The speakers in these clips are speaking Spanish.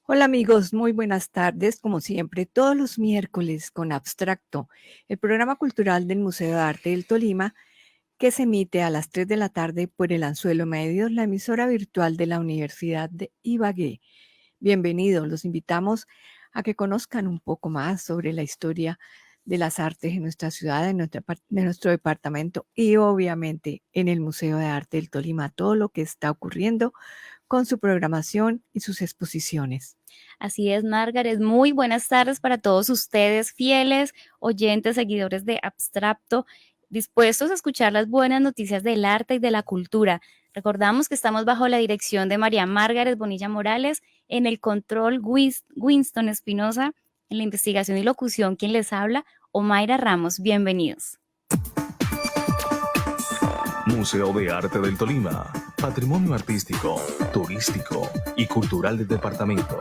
Hola amigos, muy buenas tardes, como siempre, todos los miércoles con Abstracto, el programa cultural del Museo de Arte del Tolima, que se emite a las 3 de la tarde por el Anzuelo Medios, la emisora virtual de la Universidad de Ibagué. Bienvenidos, los invitamos a que conozcan un poco más sobre la historia de las artes en nuestra ciudad, de nuestro departamento y obviamente en el Museo de Arte del Tolima, todo lo que está ocurriendo con su programación y sus exposiciones. Así es, Margaret. Muy buenas tardes para todos ustedes, fieles oyentes, seguidores de Abstracto, dispuestos a escuchar las buenas noticias del arte y de la cultura. Recordamos que estamos bajo la dirección de María Margaret Bonilla Morales, en el control Winston Espinosa, en la investigación y locución, quien les habla, Omaira Ramos. Bienvenidos. Museo de Arte del Tolima, patrimonio artístico, turístico y cultural del departamento.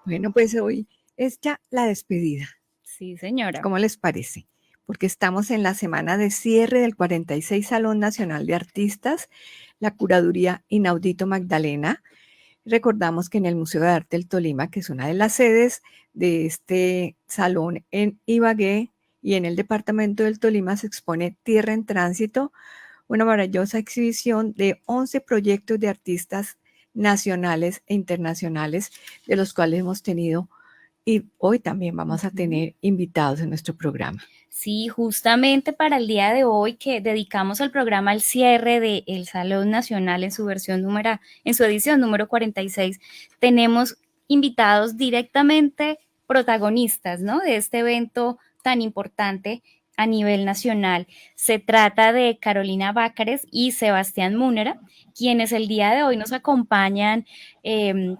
Bueno, pues hoy es ya la despedida. Sí, señora. ¿Cómo les parece? Porque estamos en la semana de cierre del 46 Salón Nacional de Artistas, la curaduría Inaudito Magdalena. Recordamos que en el Museo de Arte del Tolima, que es una de las sedes de este salón en Ibagué y en el departamento del Tolima, se expone Tierra en Tránsito, una maravillosa exhibición de 11 proyectos de artistas nacionales e internacionales, de los cuales hemos tenido y hoy también vamos a tener invitados en nuestro programa. Sí, justamente para el día de hoy que dedicamos el programa al cierre del Salón Nacional en en su edición número 46, tenemos invitados directamente protagonistas, ¿no?, de este evento tan importante a nivel nacional. Se trata de Carolina Bácares y Sebastián Múnera, quienes el día de hoy nos acompañan,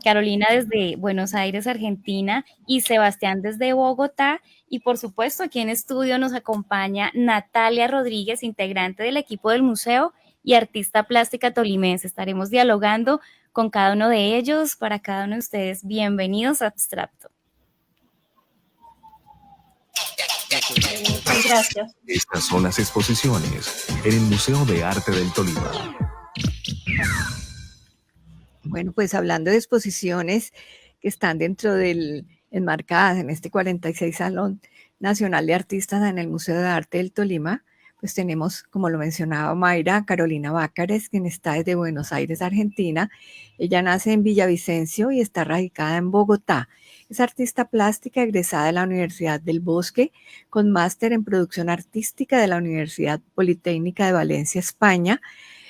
Carolina desde Buenos Aires, Argentina, y Sebastián desde Bogotá. Y por supuesto, aquí en estudio nos acompaña Natalia Rodríguez, integrante del equipo del museo y artista plástica tolimense. Estaremos dialogando con cada uno de ellos. Para cada uno de ustedes, bienvenidos a Abstracto. Muchas gracias. Estas son las exposiciones en el Museo de Arte del Tolima. Bueno, pues hablando de exposiciones que están enmarcadas en este 46 Salón Nacional de Artistas en el Museo de Arte del Tolima, pues tenemos, como lo mencionaba Mayra, Carolina Bácares, quien está desde Buenos Aires, Argentina. Ella nace en Villavicencio y está radicada en Bogotá. Es artista plástica egresada de la Universidad del Bosque, con máster en producción artística de la Universidad Politécnica de Valencia, España,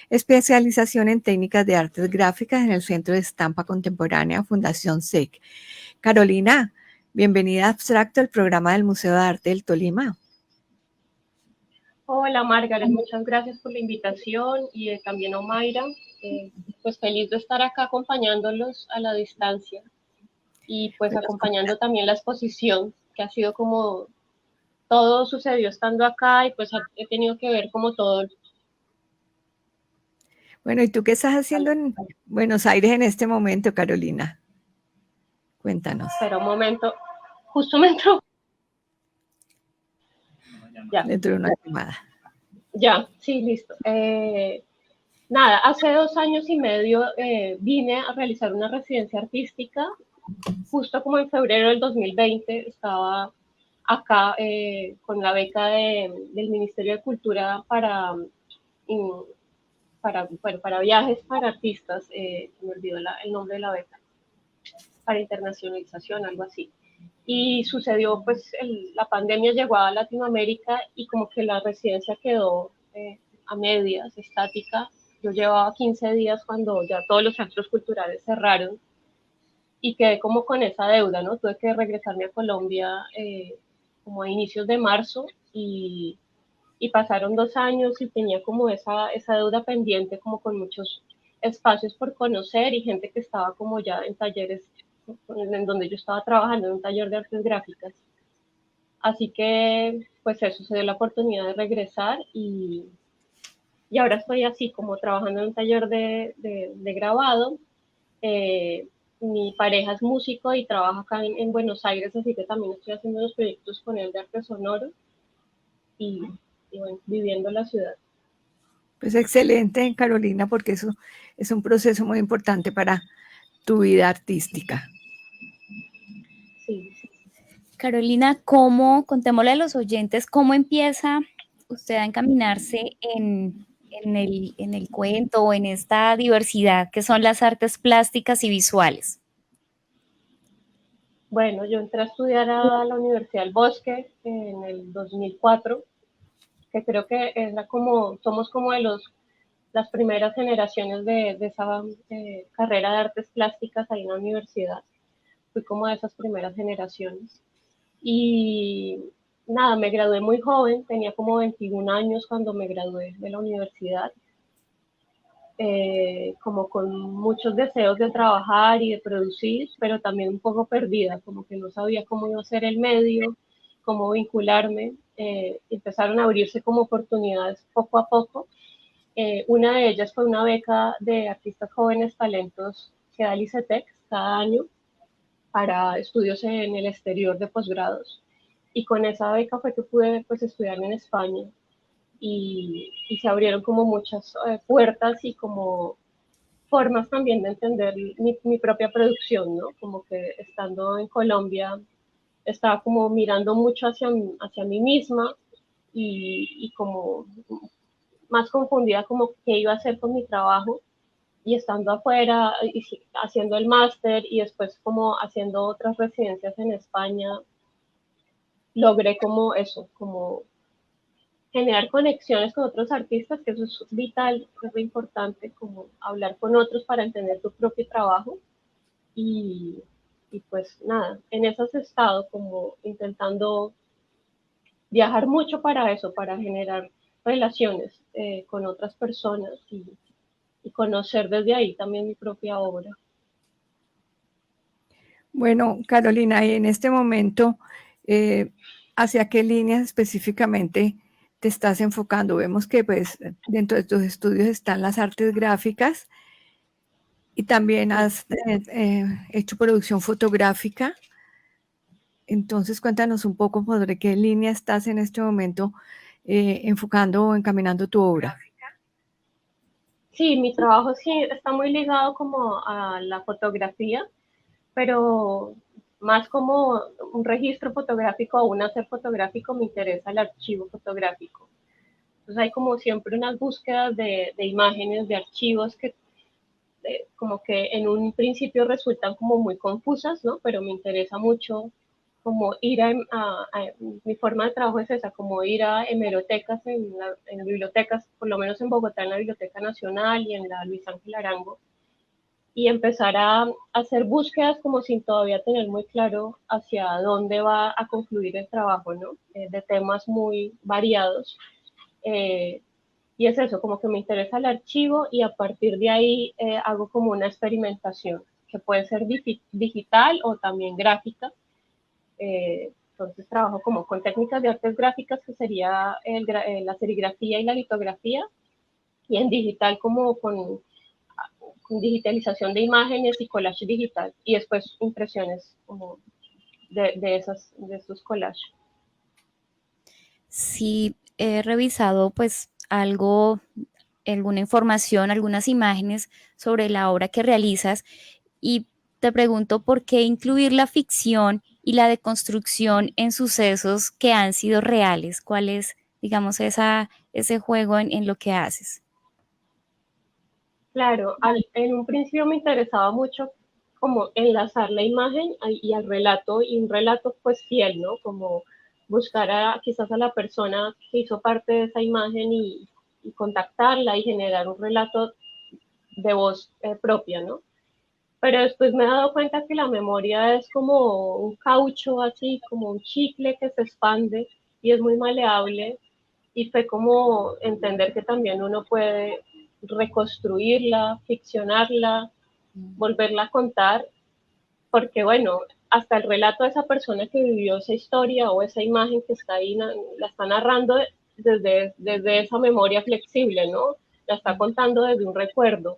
especialización en técnicas de artes gráficas en el Centro de Estampa Contemporánea Fundación SEC. Carolina, bienvenida a Abstracto, el programa del Museo de Arte del Tolima. Hola Margaret, muchas gracias por la invitación y también a Omaira. Pues feliz de estar acá acompañándolos a la distancia y pues Bueno, acompañando también la exposición, que ha sido como todo sucedió estando acá y pues he tenido que ver como todo. Bueno, ¿y tú qué estás haciendo en Buenos Aires en este momento, Carolina? Cuéntanos. Espera un momento, justo me entró. Ya, Dentro de una llamada. ya, sí, listo. Nada, hace 2 años y medio vine a realizar una residencia artística. Justo como en febrero del 2020 estaba acá con la beca del Ministerio de Cultura para viajes para artistas, me olvidó el nombre de la beca, para internacionalización, algo así. Y sucedió, pues la pandemia llegó a Latinoamérica y como que la residencia quedó a medias, estática. Yo llevaba 15 días cuando ya todos los centros culturales cerraron y quedé como con esa deuda, ¿no? Tuve que regresarme a Colombia como a inicios de marzo y pasaron 2 años y tenía como esa deuda pendiente, como con muchos espacios por conocer y gente que estaba como ya en talleres, en donde yo estaba trabajando en un taller de artes gráficas. Así que, pues eso, se dio la oportunidad de regresar y ahora estoy así como trabajando en un taller de grabado. Eh, Mi pareja es músico y trabaja acá en Buenos Aires, así que también estoy haciendo unos proyectos con él de arte sonoro y, y bueno, viviendo la ciudad. Pues excelente, Carolina, porque eso es un proceso muy importante para tu vida artística. Sí. Carolina, contémosle a los oyentes, cómo empieza usted a encaminarse en el cuento o en esta diversidad que son las artes plásticas y visuales? Bueno, yo entré a estudiar a la Universidad del Bosque en el 2004, que creo que era como, somos como de las primeras generaciones de esa carrera de artes plásticas ahí en la universidad. Fui como de esas primeras generaciones. Y nada, me gradué muy joven, tenía como 21 años cuando me gradué de la universidad, como con muchos deseos de trabajar y de producir, pero también un poco perdida, como que no sabía cómo iba a ser el medio, cómo vincularme. Empezaron a abrirse como oportunidades poco a poco. Una de ellas fue una beca de artistas jóvenes talentos que da el ICETEX cada año para estudios en el exterior de posgrados. Y con esa beca fue que pude pues, estudiar en España y se abrieron como muchas puertas y como formas también de entender mi propia producción, ¿no? Como que estando en Colombia estaba como mirando mucho hacia mí misma y como más confundida como qué iba a hacer con mi trabajo y estando afuera y haciendo el máster y después como haciendo otras residencias en España, logré como eso, como generar conexiones con otros artistas, que eso es vital, es muy importante, como hablar con otros para entender tu propio trabajo. Y, y pues nada, en eso has estado como intentando viajar mucho para eso, para generar relaciones con otras personas y conocer desde ahí también mi propia obra. Bueno, Carolina, y en este momento, ¿hacia qué líneas específicamente te estás enfocando? Vemos que pues dentro de tus estudios están las artes gráficas y también has hecho producción fotográfica. Entonces, cuéntanos un poco sobre qué línea estás en este momento enfocando o encaminando tu obra. Sí, mi trabajo sí está muy ligado como a la fotografía, pero más como un registro fotográfico o un hacer fotográfico me interesa el archivo fotográfico. Entonces hay como siempre unas búsquedas de imágenes, de archivos que como que en un principio resultan como muy confusas, ¿no? Pero me interesa mucho como ir mi forma de trabajo es esa, como ir a hemerotecas, en bibliotecas, por lo menos en Bogotá, en la Biblioteca Nacional y en la Luis Ángel Arango, y empezar a hacer búsquedas como sin todavía tener muy claro hacia dónde va a concluir el trabajo, ¿no? De temas muy variados. Eh, y es eso, como que me interesa el archivo y a partir de ahí hago como una experimentación que puede ser digital o también gráfica. Entonces trabajo como con técnicas de artes gráficas que sería la serigrafía y la litografía y en digital como con digitalización de imágenes y collage digital y después impresiones como de estos collages. Sí, he revisado pues alguna información, algunas imágenes sobre la obra que realizas y te pregunto por qué incluir la ficción y la deconstrucción en sucesos que han sido reales. ¿Cuál es, digamos, ese juego en lo que haces? Claro, en un principio me interesaba mucho como enlazar la imagen y al relato, y un relato pues fiel, ¿no? Como buscar quizás a la persona que hizo parte de esa imagen y contactarla y generar un relato de voz propia, ¿no? Pero después me he dado cuenta que la memoria es como un caucho así, como un chicle que se expande y es muy maleable y fue como entender que también uno puede reconstruirla, ficcionarla, volverla a contar, porque bueno, hasta el relato de esa persona que vivió esa historia o esa imagen que está ahí, la está narrando desde esa memoria flexible, ¿no? La está contando desde un recuerdo.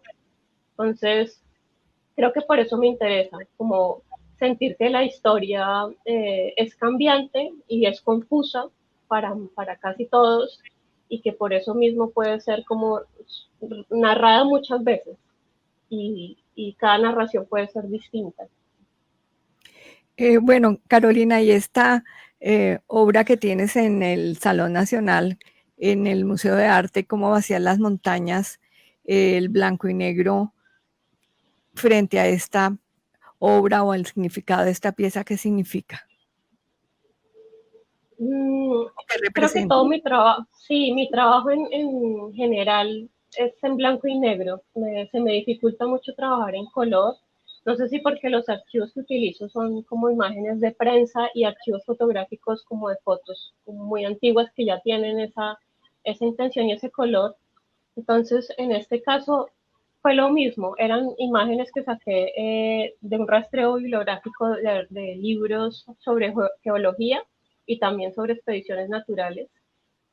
Entonces, creo que por eso me interesa, como sentir que la historia es cambiante y es confusa para casi todos y que por eso mismo puede ser como narrada muchas veces y cada narración puede ser distinta. Bueno, Carolina, y esta obra que tienes en el Salón Nacional, en el Museo de Arte, Cómo vaciar las montañas, el blanco y negro, frente a esta obra o el significado de esta pieza, ¿qué significa? ¿Qué Creo que representa? todo mi trabajo, sí, mi trabajo en general es en blanco y negro. Se me dificulta mucho trabajar en color. No sé si porque los archivos que utilizo son como imágenes de prensa y archivos fotográficos como de fotos como muy antiguas que ya tienen esa intención y ese color. Entonces, en este caso fue lo mismo. Eran imágenes que saqué de un rastreo bibliográfico de libros sobre geología y también sobre expediciones naturales.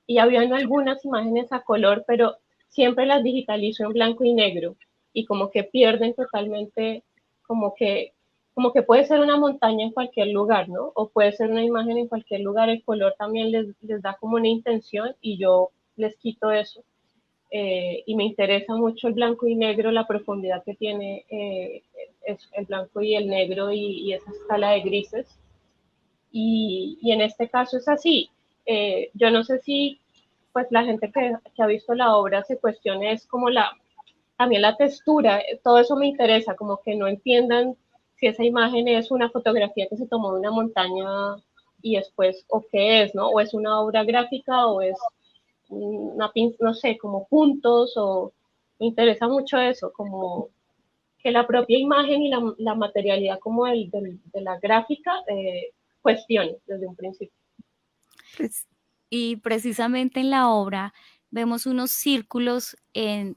Y habían algunas imágenes a color, pero siempre las digitalizo en blanco y negro y como que pierden totalmente, como que, como que puede ser una montaña en cualquier lugar, ¿no? O puede ser una imagen en cualquier lugar, el color también les da como una intención y yo les quito eso. Y me interesa mucho el blanco y negro, la profundidad que tiene el blanco y el negro y esa escala de grises. Y en este caso es así. Yo no sé si pues la gente que ha visto la obra se cuestione es como también la textura, todo eso me interesa, como que no entiendan si esa imagen es una fotografía que se tomó de una montaña y después, o qué es, ¿no? O es una obra gráfica o es no sé, como puntos o me interesa mucho eso, como que la propia imagen y la materialidad como de la gráfica cuestione desde un principio. Pues, Y precisamente en la obra vemos unos círculos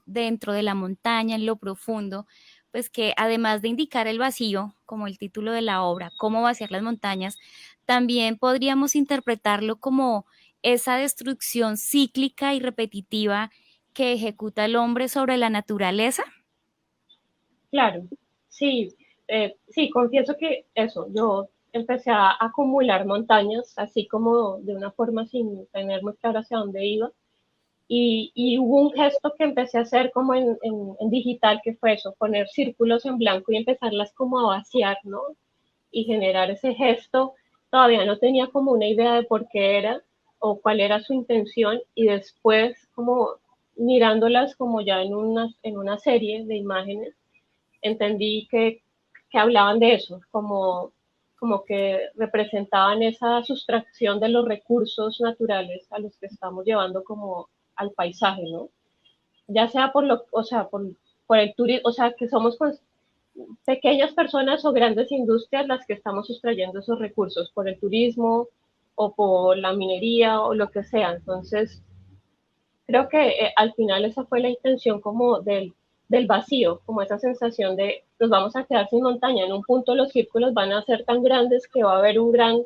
dentro de la montaña, en lo profundo, pues que además de indicar el vacío, como el título de la obra, cómo vaciar las montañas, también podríamos interpretarlo como esa destrucción cíclica y repetitiva que ejecuta el hombre sobre la naturaleza. Claro, sí, sí, confieso que eso, yo empecé a acumular montañas, así como de una forma sin tener muy claro hacia dónde iba. Y hubo un gesto que empecé a hacer como en digital, que fue eso, poner círculos en blanco y empezarlas como a vaciar, ¿no? Y generar ese gesto. Todavía no tenía como una idea de por qué era o cuál era su intención y después como mirándolas como ya en una serie de imágenes, entendí que hablaban de eso, como que representaban esa sustracción de los recursos naturales a los que estamos llevando como al paisaje, ¿no? Ya sea o sea, por el turismo, o sea, que somos pues, pequeñas personas o grandes industrias las que estamos sustrayendo esos recursos por el turismo o por la minería o lo que sea. Entonces, creo que al final esa fue la intención como del vacío, como esa sensación de nos vamos a quedar sin montaña. En un punto los círculos van a ser tan grandes que va a haber un gran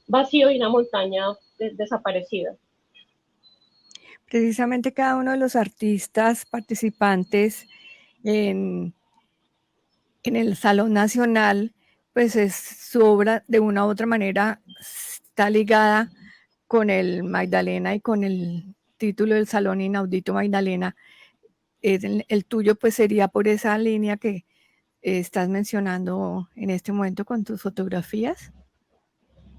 vacío y una montaña desaparecida. precisamente cada uno de los artistas participantes en, en el Salón Nacional, pues su obra de una u otra manera está ligada con el Magdalena y con el título del Salón Inaudito Magdalena. El tuyo pues sería por esa línea que estás mencionando en este momento con tus fotografías,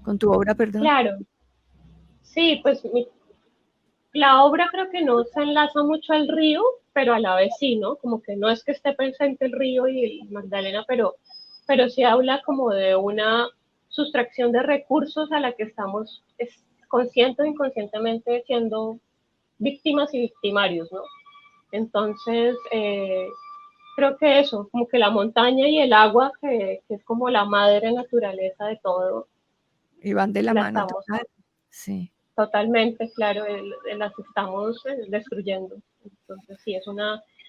con tu obra, perdón. Claro, sí, pues la obra creo que no se enlaza mucho al río, pero a la vez sí, ¿no? Como que no es que esté presente el río y el Magdalena, pero sí habla como de una sustracción de recursos a la que estamos consciente o inconscientemente siendo víctimas y victimarios, ¿no? Entonces, creo que eso, como que la montaña y el agua, que es como la madre naturaleza de todo, Y van de la la mano estamos total. Sí. totalmente, claro, las estamos destruyendo. Entonces, sí,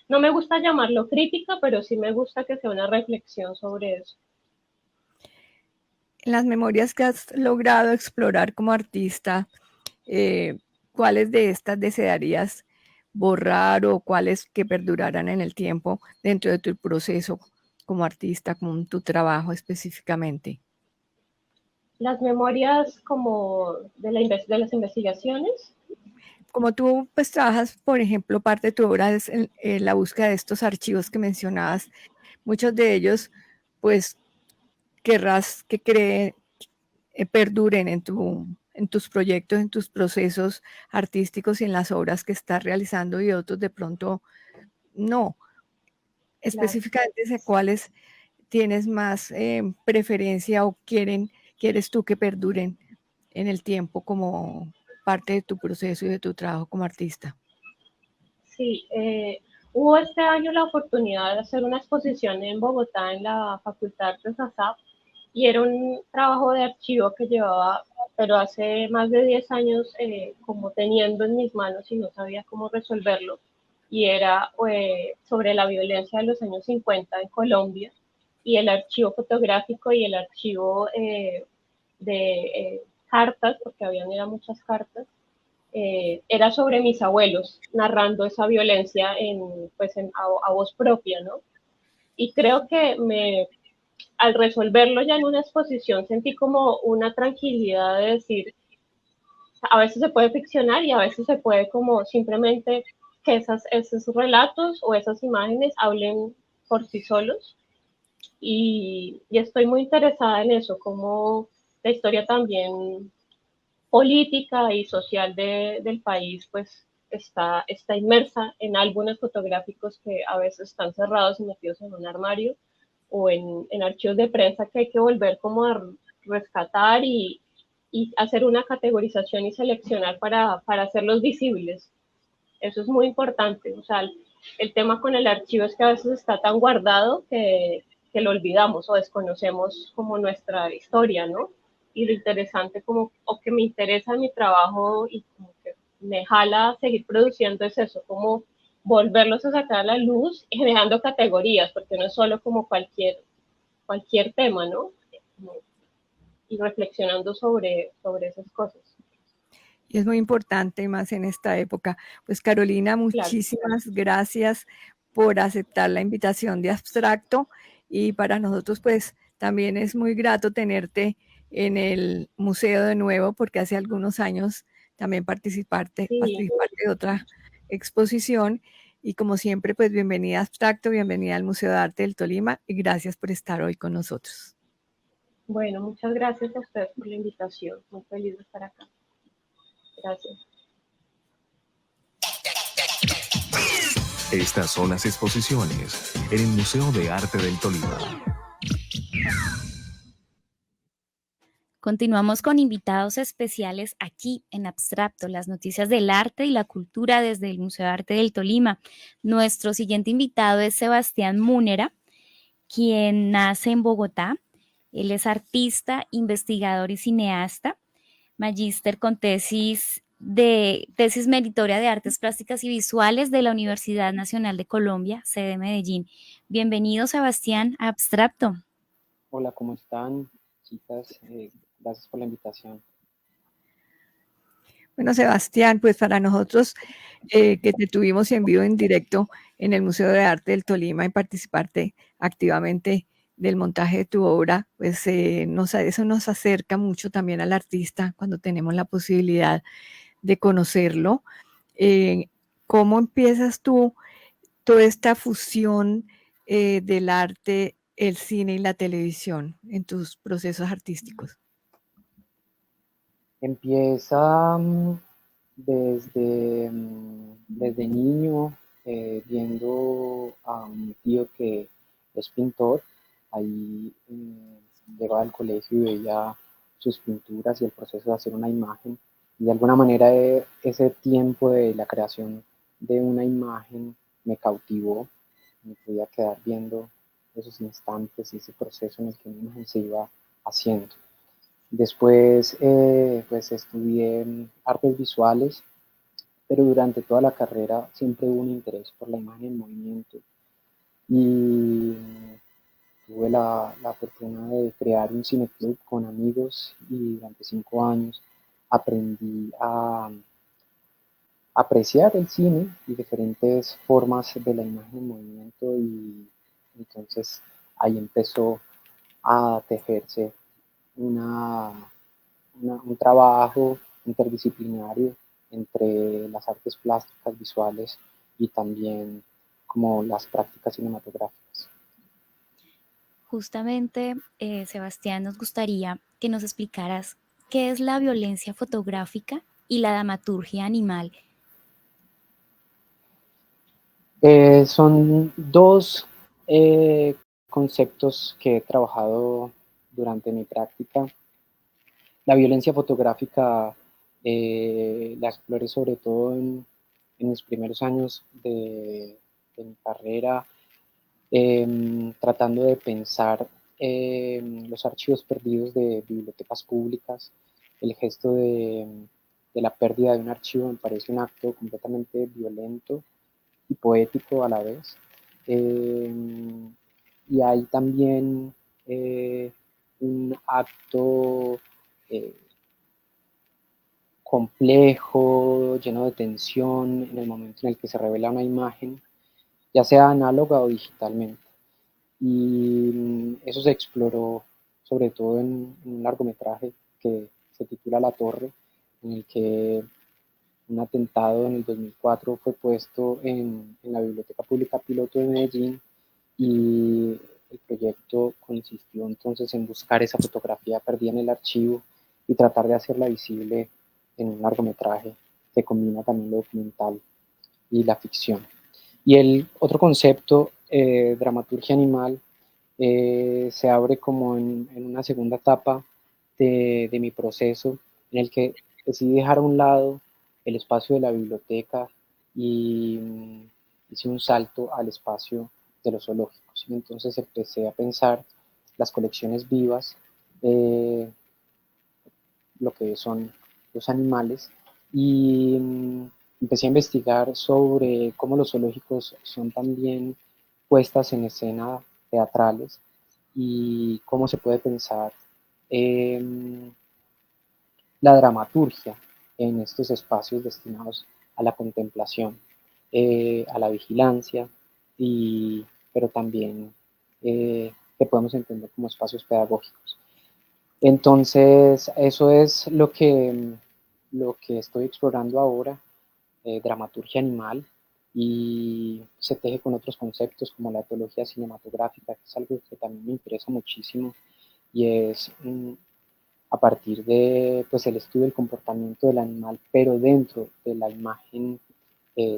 no me gusta llamarlo crítica, pero sí me gusta que sea una reflexión sobre eso. En las memorias que has logrado explorar como artista, eh, ¿cuáles de estas desearías borrar o cuáles que perdurarán en el tiempo dentro de tu proceso como artista, como tu trabajo específicamente? Las memorias como de las investigaciones. como tú pues trabajas, por ejemplo, parte de tu obra es la búsqueda de estos archivos que mencionabas, muchos de ellos pues querrás que perduren en tus proyectos, en tus procesos artísticos y en las obras que estás realizando, y otros de pronto no. Claro. Específicamente de cuáles tienes más preferencia o quieres tú que perduren en el tiempo como parte de tu proceso y de tu trabajo como artista. Sí, hubo este año la oportunidad de hacer una exposición en Bogotá en la Facultad de SASAP y era un trabajo de archivo que llevaba, pero hace más de 10 años como teniendo en mis manos y no sabía cómo resolverlo. Y era sobre la violencia de los años 50 en Colombia y el archivo fotográfico y el archivo de cartas, porque eran muchas cartas, era sobre mis abuelos, narrando esa violencia a voz propia, ¿no? Y creo que al resolverlo ya en una exposición sentí como una tranquilidad de decir, a veces se puede ficcionar y a veces se puede como simplemente que esos relatos o esas imágenes hablen por sí solos. Y estoy muy interesada en eso, como la historia también política y social del país, pues está inmersa en álbumes fotográficos que a veces están cerrados y metidos en un armario o en archivos de prensa que hay que volver como a rescatar y hacer una categorización y seleccionar para hacerlos visibles. Eso es muy importante. O sea, el tema con el archivo es que a veces está tan guardado que lo olvidamos o desconocemos como nuestra historia, ¿no? Y lo interesante como, o que me interesa en mi trabajo y como que me jala a seguir produciendo es eso, como volverlos a sacar a la luz y generando categorías, porque no es solo como cualquier tema, ¿no? Y reflexionando sobre esas cosas. Y es muy importante, más en esta época. Pues Carolina, Claro. muchísimas gracias por aceptar la invitación de Abstracto, y para nosotros pues también es muy grato tenerte en el museo de nuevo, porque hace algunos años también participaste Sí, de otra exposición, y como siempre pues bienvenida a Abstracto, bienvenida al Museo de Arte del Tolima, y gracias por estar hoy con nosotros. bueno, muchas gracias a ustedes por la invitación. Muy feliz de estar acá. Gracias. Estas son las exposiciones en el Museo de Arte del Tolima. Continuamos con invitados especiales aquí en Abstracto, las noticias del arte y la cultura desde el Museo de Arte del Tolima. Nuestro siguiente invitado es Sebastián Múnera, quien nace en Bogotá. Él es artista, investigador y cineasta, magíster con tesis meritoria de Artes Plásticas y Visuales de la Universidad Nacional de Colombia, sede Medellín. Bienvenido, Sebastián, a Abstracto. Hola, ¿cómo están, chicas? Gracias por la invitación. Bueno, Sebastián, pues para nosotros que te tuvimos en vivo, en directo en el Museo de Arte del Tolima y participarte activamente del montaje de tu obra, pues eso nos acerca mucho también al artista cuando tenemos la posibilidad de conocerlo. ¿Cómo empiezas tú toda esta fusión del arte, el cine y la televisión en tus procesos artísticos? Empieza desde niño viendo a mi tío que es pintor. Ahí llegaba al colegio y veía sus pinturas y el proceso de hacer una imagen. Y de alguna manera ese tiempo de la creación de una imagen me cautivó. Me podía quedar viendo esos instantes y ese proceso en el que una imagen se iba haciendo. Después, pues estudié artes visuales, pero durante toda la carrera siempre hubo un interés por la imagen en movimiento y tuve la fortuna de crear un cineclub con amigos y durante 5 años aprendí a apreciar el cine y diferentes formas de la imagen en movimiento y entonces ahí empezó a tejerse un trabajo interdisciplinario entre las artes plásticas, visuales y también como las prácticas cinematográficas. Justamente, Sebastián, nos gustaría que nos explicaras qué es la violencia fotográfica y la dramaturgia animal. Son dos conceptos que he trabajado durante mi práctica. La violencia fotográfica la exploré sobre todo en mis primeros años de mi carrera, tratando de pensar los archivos perdidos de bibliotecas públicas. El gesto de la pérdida de un archivo me parece un acto completamente violento y poético a la vez. Y hay también un acto eh, complejo, lleno de tensión en el momento en el que se revela una imagen, ya sea análoga o digitalmente. Y eso se exploró sobre todo en un largometraje que se titula La Torre, en el que un atentado en el 2004 fue puesto en la Biblioteca Pública Piloto de Medellín, y el proyecto consistió entonces en buscar esa fotografía perdida en el archivo y tratar de hacerla visible en un largometraje que combina también lo documental y la ficción. Y el otro concepto, dramaturgia animal, se abre como en una segunda etapa de mi proceso, en el que decidí dejar a un lado el espacio de la biblioteca y hice un salto al espacio de los zoológicos. Y entonces empecé a pensar las colecciones vivas, eh, lo que son los animales, y empecé a investigar sobre cómo los zoológicos son también puestas en escena teatrales y cómo se puede pensar la dramaturgia en estos espacios destinados a la contemplación, a la vigilancia, pero también que podemos entender como espacios pedagógicos. Entonces, eso es lo que estoy explorando ahora, dramaturgia animal, y se teje con otros conceptos como la etología cinematográfica, que es algo que también me interesa muchísimo, y es a partir de pues, el estudio del comportamiento del animal, pero dentro de la imagen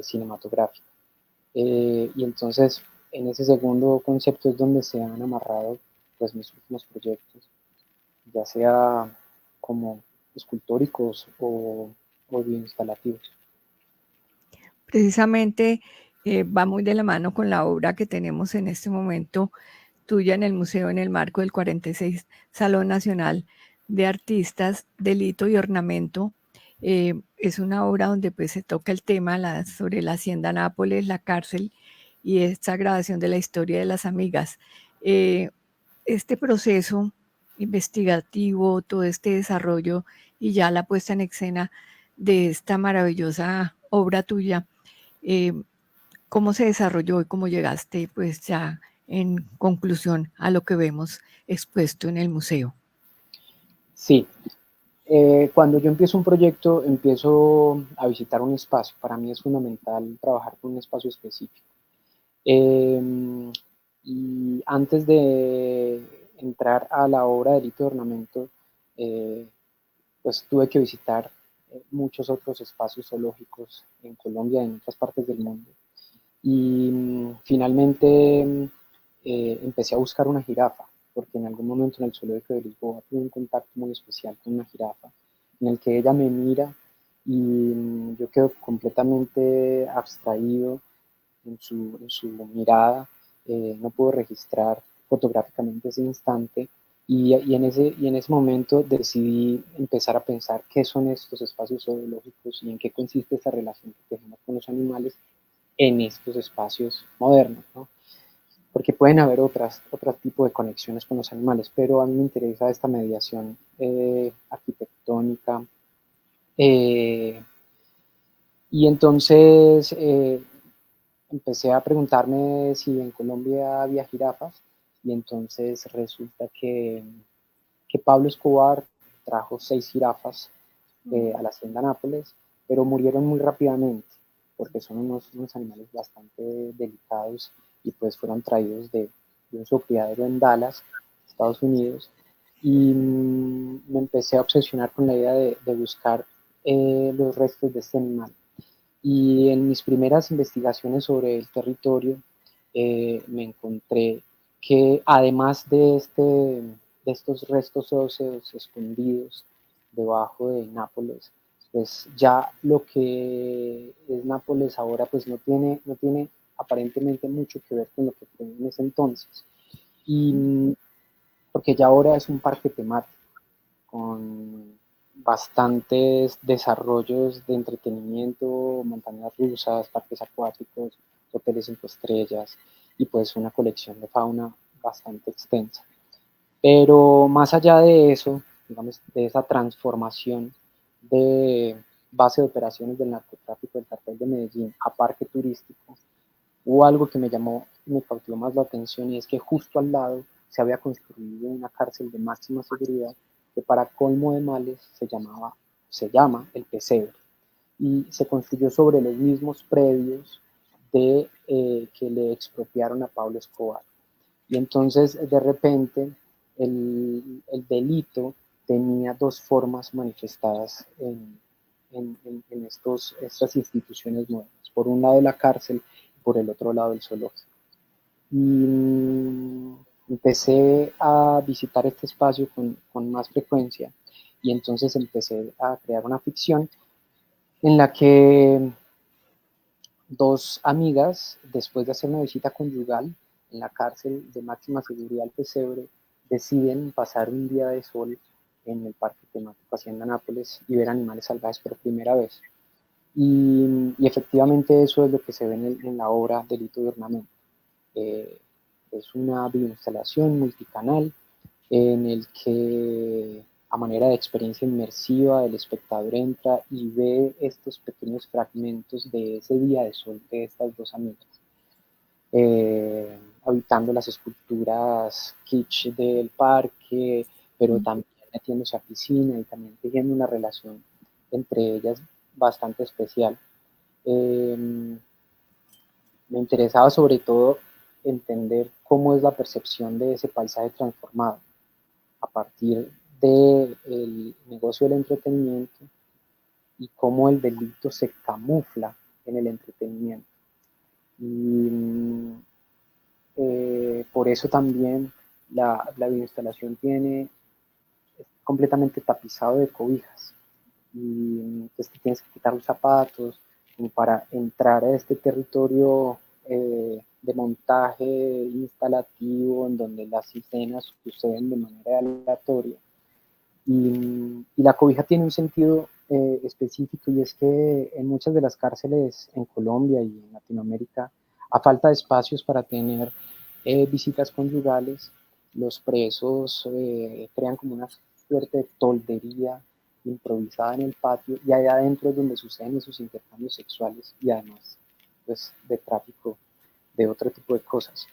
cinematográfica. Y entonces, en ese segundo concepto es donde se han amarrado pues, mis últimos proyectos, ya sea como escultóricos o bioinstalativos. Precisamente va muy de la mano con la obra que tenemos en este momento tuya en el museo en el marco del 46 Salón Nacional de Artistas, Delito y Ornamento. Es una obra donde pues, se toca el tema sobre la Hacienda Nápoles, la cárcel y esta grabación de la historia de las amigas. Este proceso investigativo, todo este desarrollo y ya la puesta en escena de esta maravillosa obra tuya, eh, ¿cómo se desarrolló y cómo llegaste pues ya en conclusión a lo que vemos expuesto en el museo? Sí, cuando yo empiezo un proyecto, empiezo a visitar un espacio. Para mí es fundamental trabajar con un espacio específico. Y antes de entrar a la obra de Delito de Ornamento, pues tuve que visitar muchos otros espacios zoológicos en Colombia y en otras partes del mundo. Y finalmente empecé a buscar una jirafa, porque en algún momento en el zoológico de Lisboa tuve un contacto muy especial con una jirafa, en el que ella me mira y yo quedo completamente abstraído en su mirada, no puedo registrar fotográficamente ese instante, y en ese momento decidí empezar a pensar qué son estos espacios zoológicos y en qué consiste esa relación que tenemos con los animales en estos espacios modernos, ¿no? Porque pueden haber otro tipo de conexiones con los animales, pero a mí me interesa esta mediación arquitectónica. Y entonces empecé a preguntarme si en Colombia había jirafas, y entonces resulta que Pablo Escobar trajo 6 jirafas a la Hacienda Nápoles, pero murieron muy rápidamente porque son unos animales bastante delicados y pues fueron traídos de un criadero en Dallas, Estados Unidos, y me empecé a obsesionar con la idea de buscar los restos de este animal. Y en mis primeras investigaciones sobre el territorio me encontré que además de estos restos óseos escondidos debajo de Nápoles, pues ya lo que es Nápoles ahora pues no tiene aparentemente mucho que ver con lo que fue en ese entonces. Y porque ya ahora es un parque temático con bastantes desarrollos de entretenimiento, montañas rusas, parques acuáticos, hoteles 5 estrellas y pues una colección de fauna bastante extensa. Pero más allá de eso, digamos, de esa transformación de base de operaciones del narcotráfico del cartel de Medellín a parque turístico, hubo algo que me cautivó más la atención y es que justo al lado se había construido una cárcel de máxima seguridad que para colmo de males se llama el Pesebre y se construyó sobre los mismos predios que le expropiaron a Pablo Escobar. Y entonces de repente el delito tenía dos formas manifestadas en estas instituciones nuevas. Por un lado la cárcel y por el otro lado el zoológico. Y empecé a visitar este espacio con más frecuencia y entonces empecé a crear una ficción en la que dos amigas, después de hacer una visita conyugal en la cárcel de máxima seguridad del Pesebre, deciden pasar un día de sol en el parque temático Hacienda Nápoles y ver animales salvajes por primera vez. Y efectivamente eso es lo que se ve en la obra Delito de Ornamento. Es una videoinstalación multicanal en el que a manera de experiencia inmersiva el espectador entra y ve estos pequeños fragmentos de ese día de sol de estas dos amigas, habitando las esculturas kitsch del parque, pero también metiéndose a piscina y también tejiendo una relación entre ellas bastante especial. Me interesaba sobre todo entender cómo es la percepción de ese paisaje transformado a partir del negocio del entretenimiento y cómo el delito se camufla en el entretenimiento. Y por eso también la videoinstalación es completamente tapizado de cobijas. Y entonces te tienes que quitar los zapatos como para entrar a este territorio de montaje instalativo en donde las escenas suceden de manera aleatoria. Y la cobija tiene un sentido específico y es que en muchas de las cárceles en Colombia y en Latinoamérica, a falta de espacios para tener visitas conyugales, los presos crean como una suerte de toldería improvisada en el patio y allá adentro es donde suceden esos intercambios sexuales y además pues, de tráfico de otro tipo de cosas.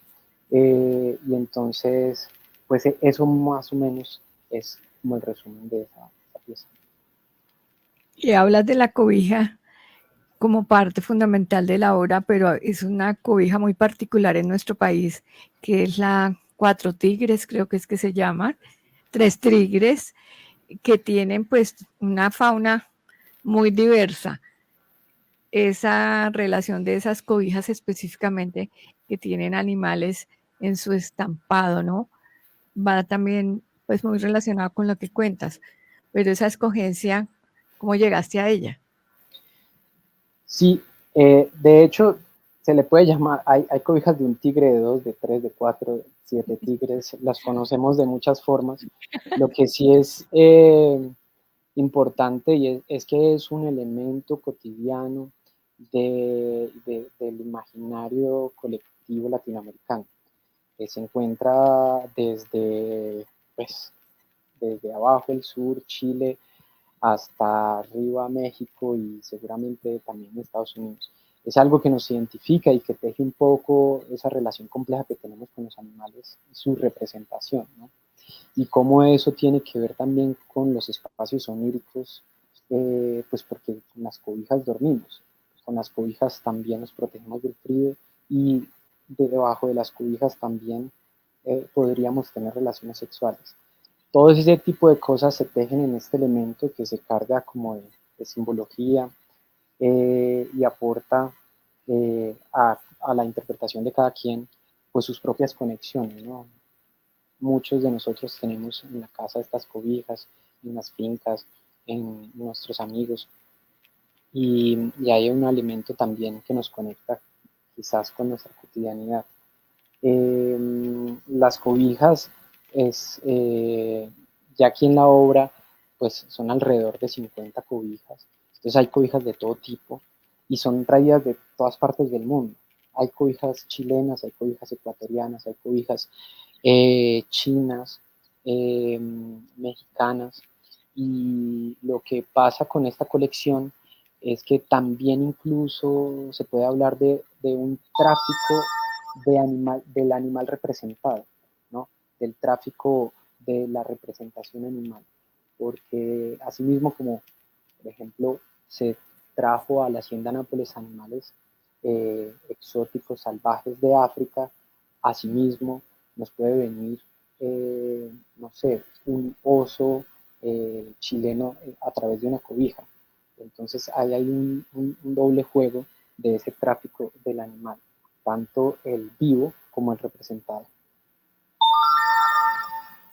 Y entonces, pues eso más o menos es como el resumen de esa pieza. Y hablas de la cobija como parte fundamental de la obra, pero es una cobija muy particular en nuestro país, que es la Cuatro Tigres, creo que es que se llama, Tres Tigres, que tienen pues una fauna muy diversa. Esa relación de esas cobijas específicamente que tienen animales en su estampado, ¿no? Va también pues muy relacionado con lo que cuentas, pero esa escogencia, ¿cómo llegaste a ella? Sí, de hecho se le puede llamar, hay cobijas de un tigre, de 2, de 3, de 4, 7 tigres, las conocemos de muchas formas. Lo que sí es importante y es que es un elemento cotidiano del imaginario colectivo latinoamericano, que se encuentra pues, desde abajo el sur, Chile, hasta arriba México y seguramente también Estados Unidos. Es algo que nos identifica y que teje un poco esa relación compleja que tenemos con los animales y su representación, ¿no? Y cómo eso tiene que ver también con los espacios oníricos pues porque con las cobijas dormimos, con las cobijas también nos protegemos del frío y debajo de las cobijas también podríamos tener relaciones sexuales. Todo ese tipo de cosas se tejen en este elemento que se carga como de simbología y aporta a la interpretación de cada quien pues sus propias conexiones, ¿no? Muchos de nosotros tenemos en la casa estas cobijas, en las fincas, en nuestros amigos, y hay un alimento también que nos conecta quizás con nuestra cotidianidad. Las cobijas ya aquí en la obra, pues son alrededor de 50 cobijas. Entonces hay cobijas de todo tipo y son traídas de todas partes del mundo. Hay cobijas chilenas, hay cobijas ecuatorianas, hay cobijas chinas, mexicanas. Y lo que pasa con esta colección es que también incluso se puede hablar de un tráfico del animal representado, ¿no? Del tráfico de la representación animal. Porque asimismo como, por ejemplo, se trajo a la Hacienda Nápoles animales exóticos, salvajes de África, asimismo nos puede venir, no sé, un oso chileno a través de una cobija. Entonces ahí hay un doble juego de ese tráfico del animal, tanto el vivo como el representado.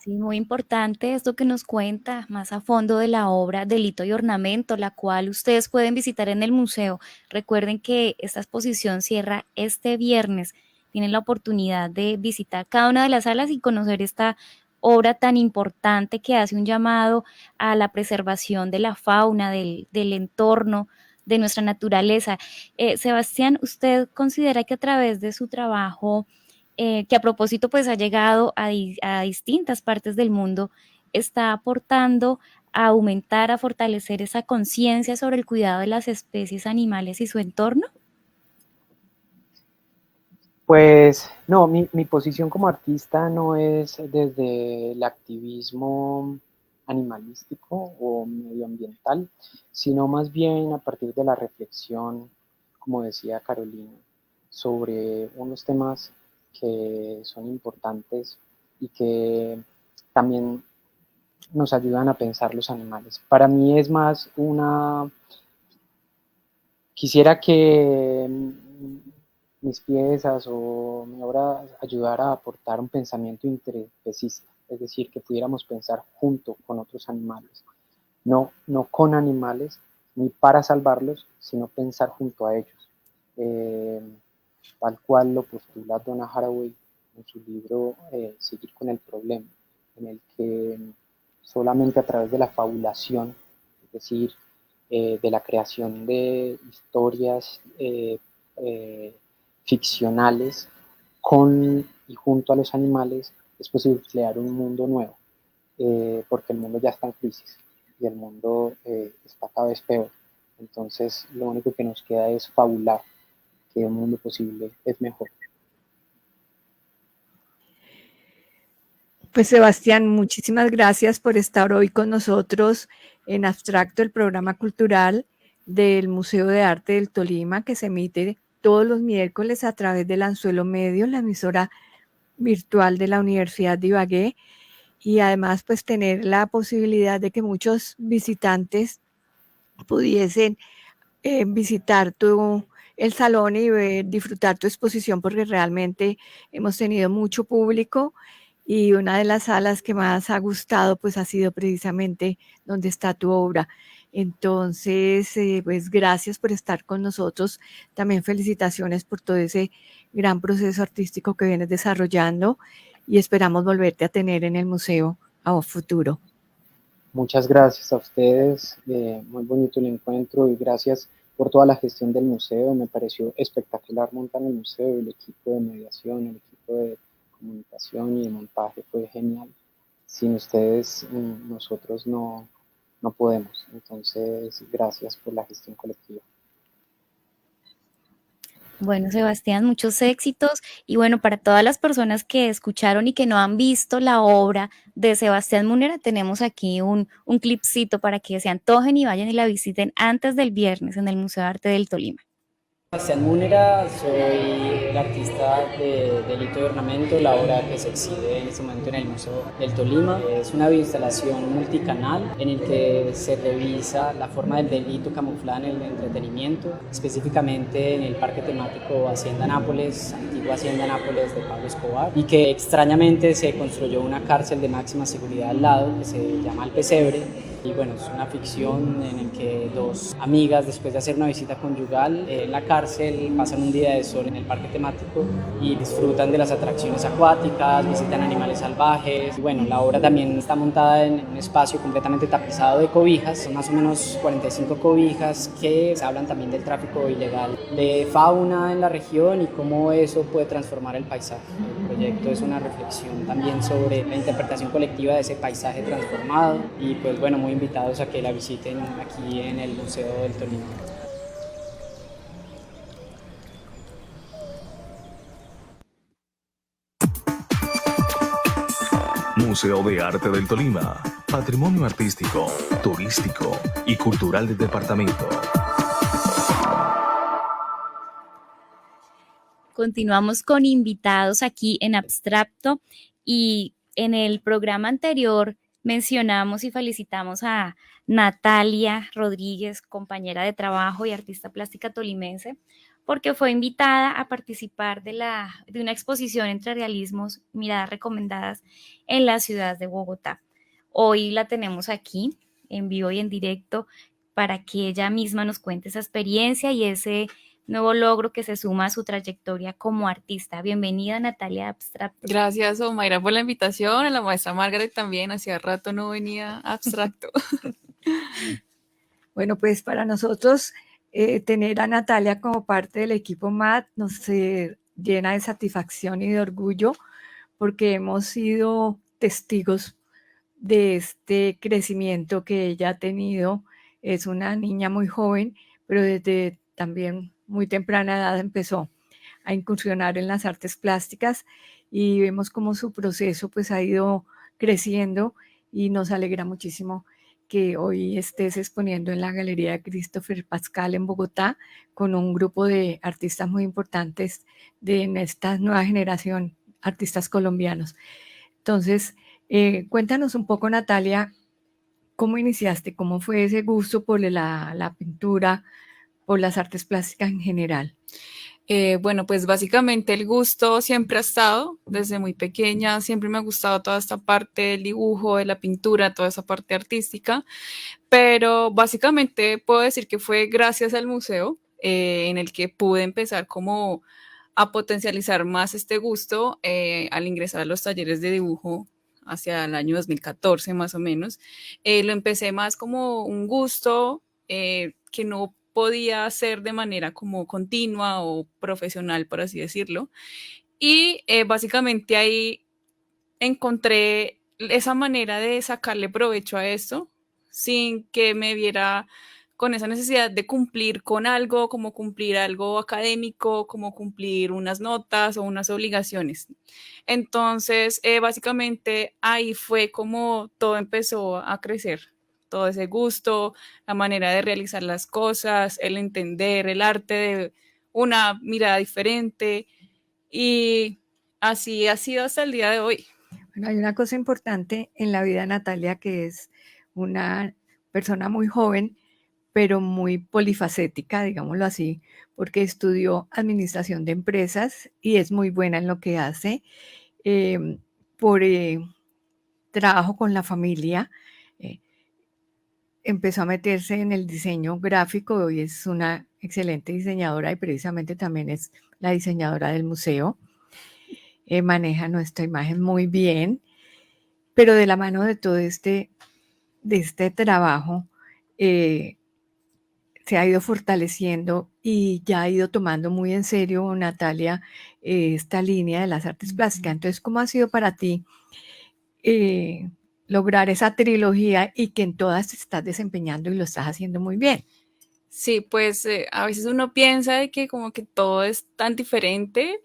Sí, muy importante esto que nos cuenta más a fondo de la obra Delito y Ornamento, la cual ustedes pueden visitar en el museo. Recuerden que esta exposición cierra este viernes. Tienen la oportunidad de visitar cada una de las salas y conocer esta obra tan importante que hace un llamado a la preservación de la fauna, del entorno, de nuestra naturaleza. Sebastián, ¿usted considera que a través de su trabajo que a propósito pues ha llegado a distintas partes del mundo, está aportando a aumentar, a fortalecer esa conciencia sobre el cuidado de las especies animales y su entorno? Pues no, mi posición como artista no es desde el activismo animalístico o medioambiental, sino más bien a partir de la reflexión, como decía Carolina, sobre unos temas que son importantes y que también nos ayudan a pensar los animales. Para mí es más quisiera que mis piezas o mi obra ayudara a aportar un pensamiento interespecista, es decir, que pudiéramos pensar junto con otros animales, no con animales, ni para salvarlos, sino pensar junto a ellos, eh, tal cual lo postula Donna Haraway en su libro Seguir con el problema, en el que solamente a través de la fabulación, es decir, de la creación de historias ficcionales con y junto a los animales, es posible crear un mundo nuevo, porque el mundo ya está en crisis y el mundo está cada vez peor. Entonces, lo único que nos queda es fabular que un mundo posible es mejor. Pues Sebastián, muchísimas gracias por estar hoy con nosotros en Abstracto, el programa cultural del Museo de Arte del Tolima, que se emite todos los miércoles a través del Anzuelo Medio, la emisora virtual de la Universidad de Ibagué, y además pues tener la posibilidad de que muchos visitantes pudiesen visitar el salón y disfrutar tu exposición, porque realmente hemos tenido mucho público y una de las salas que más ha gustado pues ha sido precisamente donde está tu obra. Entonces, pues gracias por estar con nosotros. También felicitaciones por todo ese gran proceso artístico que vienes desarrollando y esperamos volverte a tener en el museo a futuro. Muchas gracias a ustedes, muy bonito el encuentro y gracias por toda la gestión del museo. Me pareció espectacular montar el museo, el equipo de mediación, el equipo de comunicación y de montaje fue genial. Sin ustedes nosotros no podemos. Entonces, gracias por la gestión colectiva. Bueno, Sebastián, muchos éxitos. Y bueno, para todas las personas que escucharon y que no han visto la obra de Sebastián Múnera, tenemos aquí un clipcito para que se antojen y vayan y la visiten antes del viernes en el Museo de Arte del Tolima. Sebastián Múnera, soy el artista de Delito y Ornamento, la obra que se exhibe en este momento en el Museo del Tolima. Es una videoinstalación multicanal en el que se revisa la forma del delito camuflada en el entretenimiento, específicamente en el parque temático Hacienda Nápoles, antigua Hacienda Nápoles de Pablo Escobar, y que extrañamente se construyó una cárcel de máxima seguridad al lado que se llama El Pesebre. Y bueno, es una ficción en la que dos amigas, después de hacer una visita conyugal en la cárcel, pasan un día de sol en el parque temático y disfrutan de las atracciones acuáticas, visitan animales salvajes. Y bueno, la obra también está montada en un espacio completamente tapizado de cobijas, son más o menos 45 cobijas que hablan también del tráfico ilegal de fauna en la región y cómo eso puede transformar el paisaje. El proyecto es una reflexión también sobre la interpretación colectiva de ese paisaje transformado y pues bueno, muy invitados a que la visiten aquí en el Museo del Tolima. Museo de Arte del Tolima, patrimonio artístico, turístico y cultural del departamento. Continuamos con invitados aquí en Abstracto y en el programa anterior mencionamos y felicitamos a Natalia Rodríguez, compañera de trabajo y artista plástica tolimense, porque fue invitada a participar de una exposición entre realismos, miradas recomendadas en la ciudad de Bogotá. Hoy la tenemos aquí en vivo y en directo para que ella misma nos cuente esa experiencia y ese nuevo logro que se suma a su trayectoria como artista. Bienvenida, Natalia Abstracto. Gracias, Omaira, por la invitación, a la maestra Margaret también, hacía rato no venía Abstracto. Bueno, pues para nosotros tener a Natalia como parte del equipo MAT nos llena de satisfacción y de orgullo porque hemos sido testigos de este crecimiento que ella ha tenido. Es una niña muy joven, pero desde también muy temprana edad empezó a incursionar en las artes plásticas y vemos cómo su proceso pues ha ido creciendo y nos alegra muchísimo que hoy estés exponiendo en la Galería Christopher Pascal en Bogotá con un grupo de artistas muy importantes en esta nueva generación, artistas colombianos. Entonces, cuéntanos un poco, Natalia, ¿cómo iniciaste? ¿Cómo fue ese gusto por la pintura, por las artes plásticas en general? Bueno, pues básicamente el gusto siempre ha estado desde muy pequeña, siempre me ha gustado toda esta parte del dibujo, de la pintura, toda esa parte artística, pero básicamente puedo decir que fue gracias al museo en el que pude empezar como a potencializar más este gusto al ingresar a los talleres de dibujo hacia el año 2014 más o menos. Lo empecé más como un gusto que no podía hacer de manera como continua o profesional, por así decirlo. Y básicamente ahí encontré esa manera de sacarle provecho a esto sin que me viera con esa necesidad de cumplir con algo, como cumplir algo académico, como cumplir unas notas o unas obligaciones. Entonces, básicamente ahí fue como todo empezó a crecer, todo ese gusto, la manera de realizar las cosas, el entender el arte de una mirada diferente y así ha sido hasta el día de hoy. Bueno, hay una cosa importante en la vida de Natalia que es una persona muy joven, pero muy polifacética, digámoslo así, porque estudió administración de empresas y es muy buena en lo que hace. Por trabajo con la familia, empezó a meterse en el diseño gráfico, hoy es una excelente diseñadora y precisamente también es la diseñadora del museo. Maneja nuestra imagen muy bien, pero de la mano de todo este trabajo se ha ido fortaleciendo y ya ha ido tomando muy en serio, Natalia, esta línea de las artes plásticas. Entonces, ¿cómo ha sido para ti lograr esa trilogía y que en todas te estás desempeñando y lo estás haciendo muy bien? Sí, pues a veces uno piensa de que como que todo es tan diferente,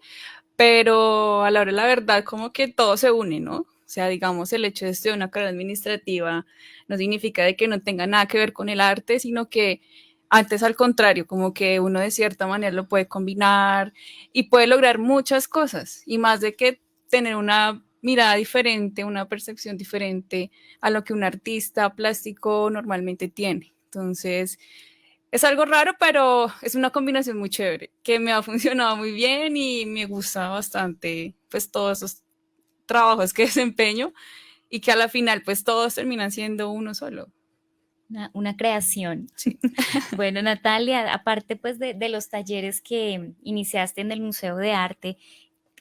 pero a la hora de la verdad como que todo se une, ¿no? O sea, digamos, el hecho de estudiar una carrera administrativa no significa de que no tenga nada que ver con el arte, sino que antes al contrario, como que uno de cierta manera lo puede combinar y puede lograr muchas cosas, y más de que tener una mirada diferente, una percepción diferente a lo que un artista plástico normalmente tiene. Entonces, es algo raro, pero es una combinación muy chévere, que me ha funcionado muy bien y me gusta bastante, pues, todos esos trabajos que desempeño y que a la final, pues, todos terminan siendo uno solo. Una creación. Sí. Bueno, Natalia, aparte pues de los talleres que iniciaste en el Museo de Arte,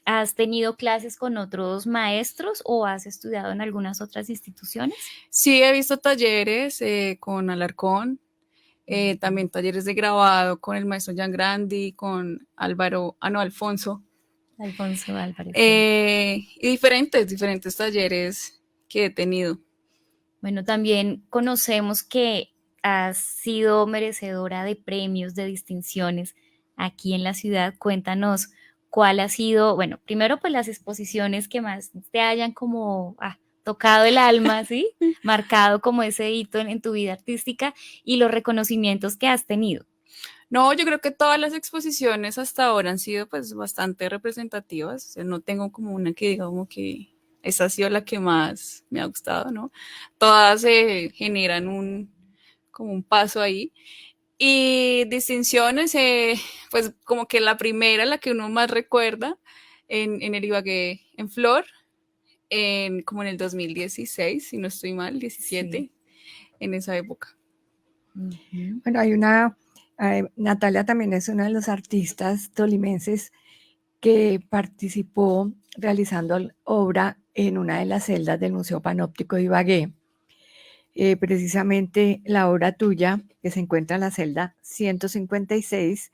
¿has tenido clases con otros maestros o has estudiado en algunas otras instituciones? Sí, he visto talleres con Alarcón, también talleres de grabado con el maestro Jan Grandi, con Álvaro, no, Alfonso, Alfonso Álvarez. Sí. y diferentes talleres que he tenido. Bueno, también conocemos que has sido merecedora de premios, de distinciones aquí en la ciudad. Cuéntanos cuál ha sido, bueno, primero pues las exposiciones que más te hayan como tocado el alma, ¿sí? Marcado como ese hito en tu vida artística y los reconocimientos que has tenido. No, yo creo que todas las exposiciones hasta ahora han sido pues bastante representativas. O sea, no tengo como una que diga como que esa ha sido la que más me ha gustado, ¿no? Todas generan como un paso ahí. Y distinciones, pues como que la primera, la que uno más recuerda, en el Ibagué en Flor, como en el 2016, si no estoy mal, 17, sí, en esa época. Bueno, Natalia también es una de los artistas tolimenses que participó realizando obra en una de las celdas del Museo Panóptico de Ibagué. Precisamente la obra tuya, que se encuentra en la celda 156,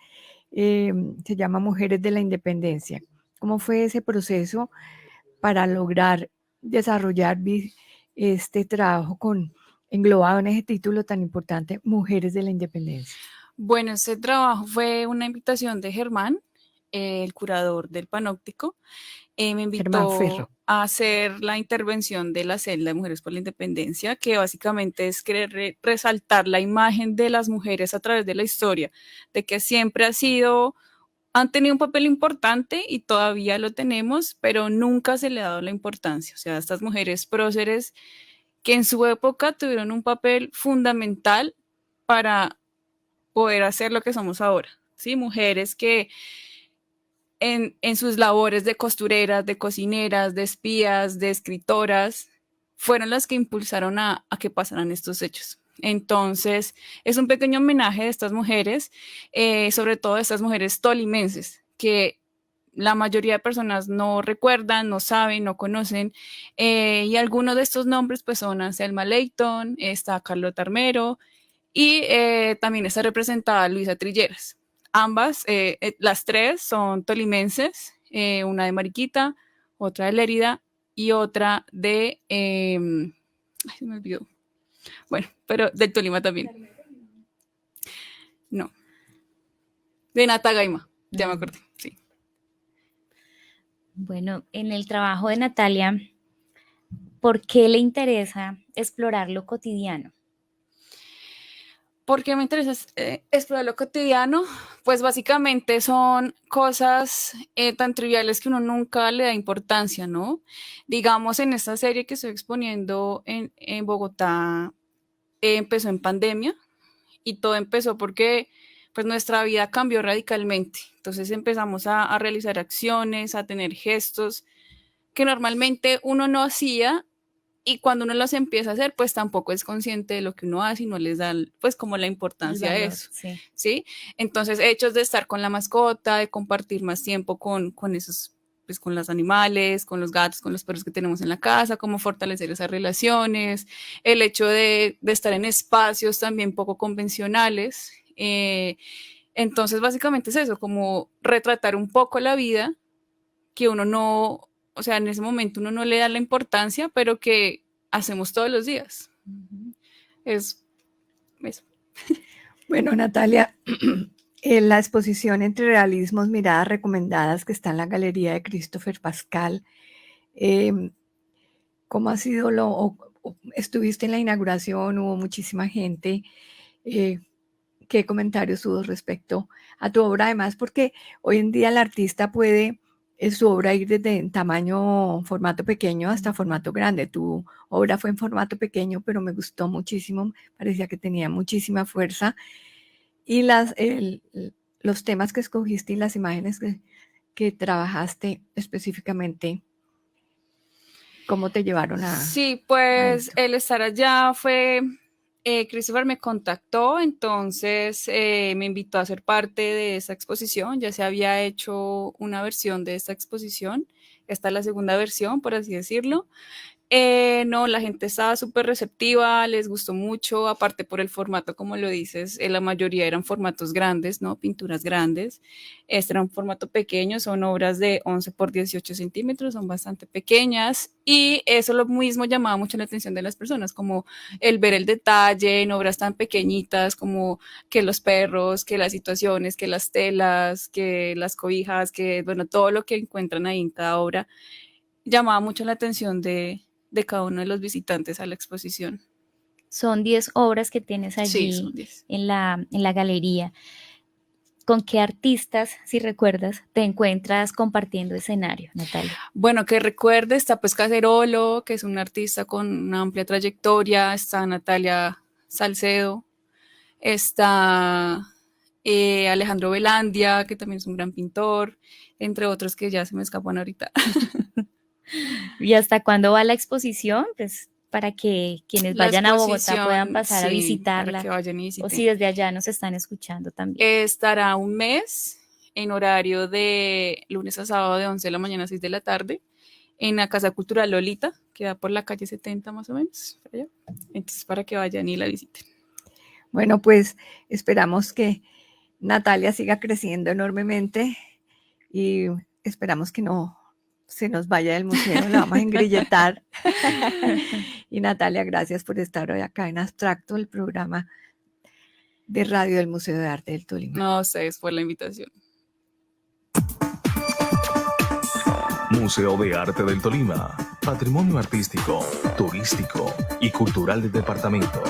se llama Mujeres de la Independencia. ¿Cómo fue ese proceso para lograr desarrollar este trabajo englobado en ese título tan importante, Mujeres de la Independencia? Bueno, ese trabajo fue una invitación de Germán, el curador del Panóptico. Me invitó a hacer la intervención de la celda de Mujeres por la Independencia, que básicamente es querer resaltar la imagen de las mujeres a través de la historia, de que siempre han tenido un papel importante y todavía lo tenemos, pero nunca se le ha dado la importancia. O sea, estas mujeres próceres que en su época tuvieron un papel fundamental para poder hacer lo que somos ahora, ¿sí? Mujeres que en sus labores de costureras, de cocineras, de espías, de escritoras, fueron las que impulsaron a que pasaran estos hechos. Entonces, es un pequeño homenaje de estas mujeres, sobre todo de estas mujeres tolimenses, que la mayoría de personas no recuerdan, no saben, no conocen, y algunos de estos nombres pues son Anselma Leighton, está Carlota Armero, y también está representada Luisa Trilleras. Ambas, las tres son tolimenses, una de Mariquita, otra de Lérida y otra de, ay, se me olvidó. Bueno, pero del Tolima también. No. De Natagaima, ya me acordé, sí. Bueno, en el trabajo de Natalia, ¿por qué le interesa explorar lo cotidiano? ¿Por qué me interesa explorar lo cotidiano? Pues básicamente son cosas tan triviales que uno nunca le da importancia, ¿no? Digamos, en esta serie que estoy exponiendo en Bogotá, empezó en pandemia y todo empezó porque pues nuestra vida cambió radicalmente. Entonces empezamos a realizar acciones, a tener gestos que normalmente uno no hacía, y cuando uno los empieza a hacer, pues tampoco es consciente de lo que uno hace y no les da pues como la importancia de eso, ¿sí? Entonces, hechos de estar con la mascota, de compartir más tiempo con esos, pues con los animales, con los gatos, con los perros que tenemos en la casa, cómo fortalecer esas relaciones, el hecho de estar en espacios también poco convencionales. Entonces, básicamente es eso, como retratar un poco la vida que uno no, o sea, en ese momento uno no le da la importancia, pero que hacemos todos los días. Es eso. Bueno, Natalia, en la exposición Entre realismos, miradas recomendadas que está en la galería de Christopher Pascal, ¿cómo ha sido estuviste en la inauguración? Hubo muchísima gente. ¿Qué comentarios hubo respecto a tu obra? Además, porque hoy en día el artista puede su obra ir desde en tamaño, formato pequeño hasta formato grande. Tu obra fue en formato pequeño, pero me gustó muchísimo, parecía que tenía muchísima fuerza. Y los temas que escogiste y las imágenes que trabajaste específicamente, ¿cómo te llevaron a...? Sí, pues esto? el estar allá fue, Christopher me contactó, entonces me invitó a ser parte de esa exposición. Ya se había hecho una versión de esta exposición, esta es la segunda versión, por así decirlo. No, la gente estaba súper receptiva, les gustó mucho, aparte por el formato, como lo dices, la mayoría eran formatos grandes, ¿no? Pinturas grandes. Este era un formato pequeño, son obras de 11 por 18 centímetros, son bastante pequeñas y eso lo mismo llamaba mucho la atención de las personas, como el ver el detalle en obras tan pequeñitas como que los perros, que las situaciones, que las telas, que las cobijas, que, bueno, todo lo que encuentran ahí en cada obra llamaba mucho la atención de cada uno de los visitantes a la exposición. Son 10 obras que tienes Sí, allí son 10. en la galería. ¿Con qué artistas, si recuerdas, te encuentras compartiendo escenario, Natalia? Bueno, que recuerde, está pues Cacerolo, que es un artista con una amplia trayectoria, está Natalia Salcedo, está Alejandro Velandia, que también es un gran pintor, entre otros que ya se me escapan ahorita. ¿Y hasta cuándo va la exposición? Pues para que quienes La vayan a Bogotá puedan exposición, pasar a sí, para visitarla, que vayan y o visiten. si desde allá nos están escuchando también. Estará un mes en horario de lunes a sábado de 11 de la mañana a 6 de la tarde en la Casa Cultural Lolita, que da por la calle 70 más o menos, por allá. Entonces, para que vayan y la visiten. Bueno, pues esperamos que Natalia siga creciendo enormemente y esperamos que no se nos vaya del museo, la vamos a engrilletar. Y Natalia, gracias por estar hoy acá en Abstracto, el programa de radio del Museo de Arte del Tolima. No, ustedes por la invitación. Museo de Arte del Tolima, patrimonio artístico, turístico y cultural del departamento.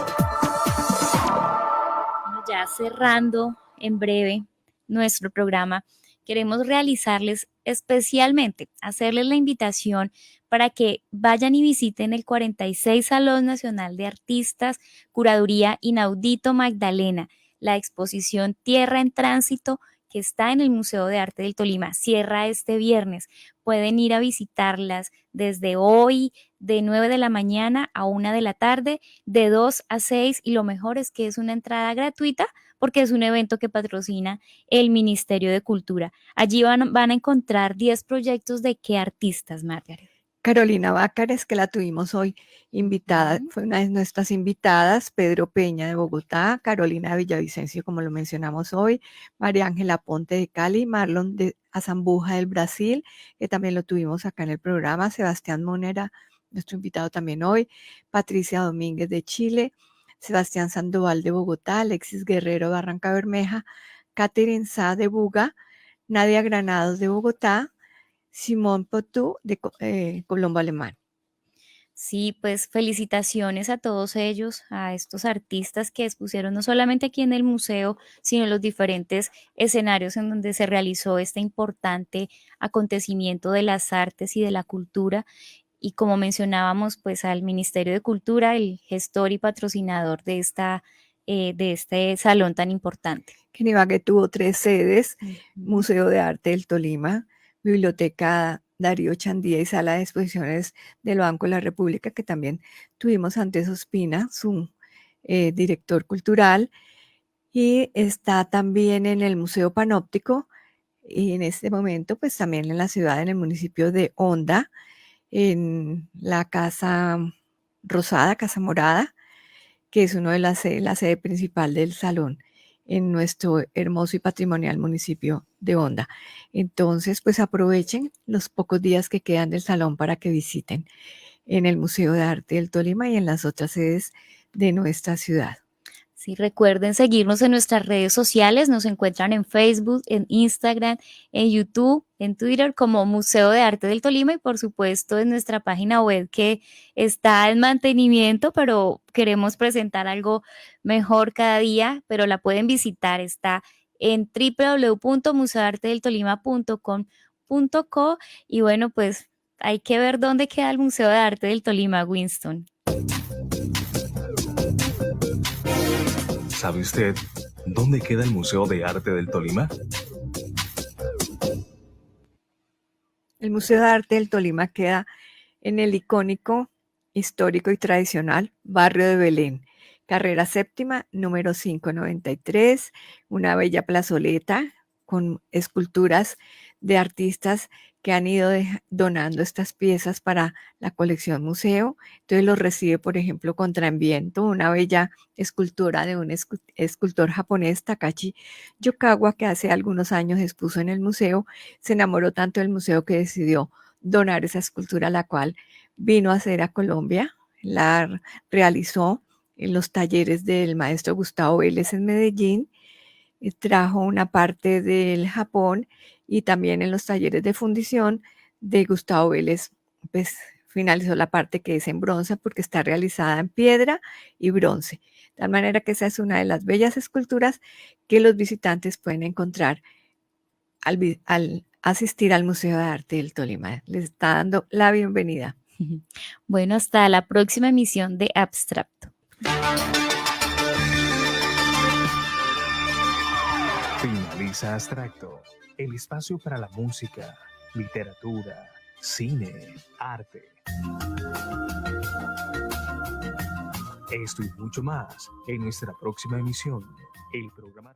Bueno, ya cerrando en breve nuestro programa, queremos realizarles especialmente, hacerles la invitación para que vayan y visiten el 46 Salón Nacional de Artistas, Curaduría Inaudito Magdalena, la exposición Tierra en Tránsito que está en el Museo de Arte del Tolima. Cierra este viernes. Pueden ir a visitarlas desde hoy, de 9 de la mañana a 1 de la tarde, de 2 a 6, y lo mejor es que es una entrada gratuita porque es un evento que patrocina el Ministerio de Cultura. Allí van a encontrar 10 proyectos de qué artistas, Margaret. Carolina Bácares, que la tuvimos hoy invitada, fue una de nuestras invitadas, Pedro Peña de Bogotá, Carolina Villavicencio, como lo mencionamos hoy, María Ángela Ponte de Cali, Marlon de Azambuja del Brasil, que también lo tuvimos acá en el programa, Sebastián Monera, nuestro invitado también hoy, Patricia Domínguez de Chile, Sebastián Sandoval de Bogotá, Alexis Guerrero Barranca Bermeja, Catherine Sá de Buga, Nadia Granados de Bogotá, Simón Potou de Colombo Alemán. Sí, pues felicitaciones a todos ellos, a estos artistas que expusieron no solamente aquí en el museo, sino en los diferentes escenarios en donde se realizó este importante acontecimiento de las artes y de la cultura. Y como mencionábamos, pues al Ministerio de Cultura, el gestor y patrocinador de este salón tan importante. Que en Ibagué tuvo 3 sedes, Museo de Arte del Tolima, Biblioteca Darío Chandía y Sala de Exposiciones del Banco de la República, que también tuvimos antes Ospina, su director cultural, y está también en el Museo Panóptico, y en este momento pues también en la ciudad, en el municipio de Honda, en la Casa Rosada, Casa Morada, que es una de la sede principal del salón en nuestro hermoso y patrimonial municipio de Honda. Entonces, pues aprovechen los pocos días que quedan del salón para que visiten en el Museo de Arte del Tolima y en las otras sedes de nuestra ciudad. Sí, recuerden seguirnos en nuestras redes sociales, nos encuentran en Facebook, en Instagram, en YouTube, en Twitter como Museo de Arte del Tolima y por supuesto en nuestra página web que está en mantenimiento, pero queremos presentar algo mejor cada día, pero la pueden visitar, está en www.museoartedeltolima.com.co y bueno, pues hay que ver dónde queda el Museo de Arte del Tolima, Winston. ¿Sabe usted dónde queda el Museo de Arte del Tolima? El Museo de Arte del Tolima queda en el icónico, histórico y tradicional barrio de Belén, carrera séptima, número 593, una bella plazoleta con esculturas de artistas que han ido donando estas piezas para la colección museo. Entonces los recibe, por ejemplo, Contraviento, una bella escultura de un escultor japonés, Takashi Yokawa, que hace algunos años expuso en el museo. Se enamoró tanto del museo que decidió donar esa escultura, la cual vino a hacer a Colombia, la realizó en los talleres del maestro Gustavo Vélez en Medellín, trajo una parte del Japón y también en los talleres de fundición de Gustavo Vélez, pues finalizó la parte que es en bronce porque está realizada en piedra y bronce. De tal manera que esa es una de las bellas esculturas que los visitantes pueden encontrar al asistir al Museo de Arte del Tolima. Les está dando la bienvenida. Bueno, hasta la próxima emisión de Abstracto. Finaliza Abstracto, el espacio para la música, literatura, cine, arte. Esto y mucho más en nuestra próxima emisión, el programa